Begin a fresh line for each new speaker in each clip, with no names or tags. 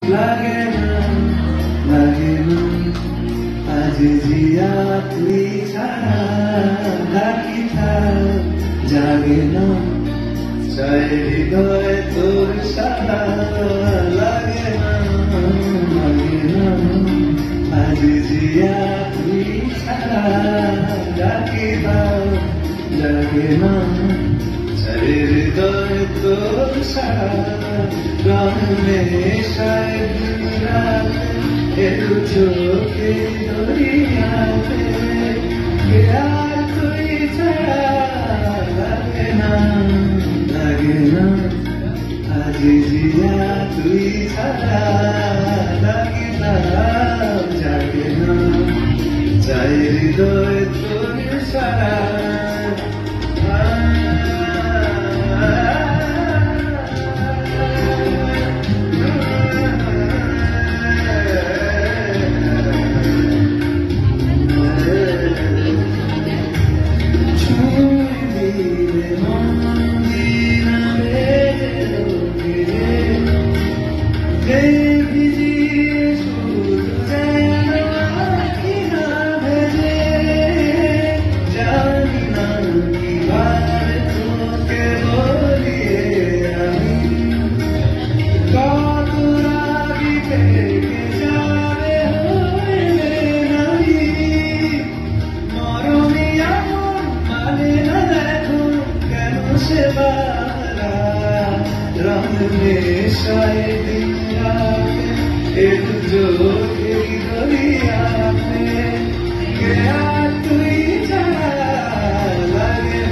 লাগে না লাগে না আজ জিয়া তুই ছাড়া ডাকি থাক জাগে না চাই হৃদয় তোর সারা লাগে না আজ জিয়া তুই ছাড়া ডাকি থাক জাগে না চাই হৃদয় তোর সারা शायद रात चोखे दरियाते गया कोई छड़ा लगे ना आज जिया तुई छड़ा लगे ना जागे ना चाहे हृदय तोर सारा शायद एक जो दरिया में गया तुई छड़ा लगे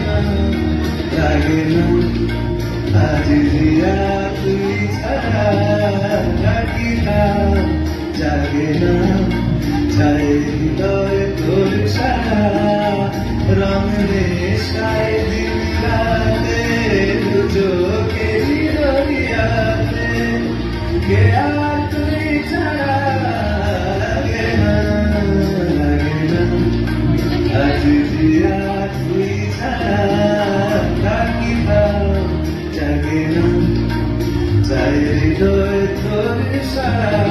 ना आज जिया तुई छड़ा लगी ना जागे ना चाहे हृदय तोर सारा रंग रे शायद जो गया तुई छड़ा लगे ना आज जिया तुई छड़ा लगी ना जागे ना चाहे हृदय तोर सारा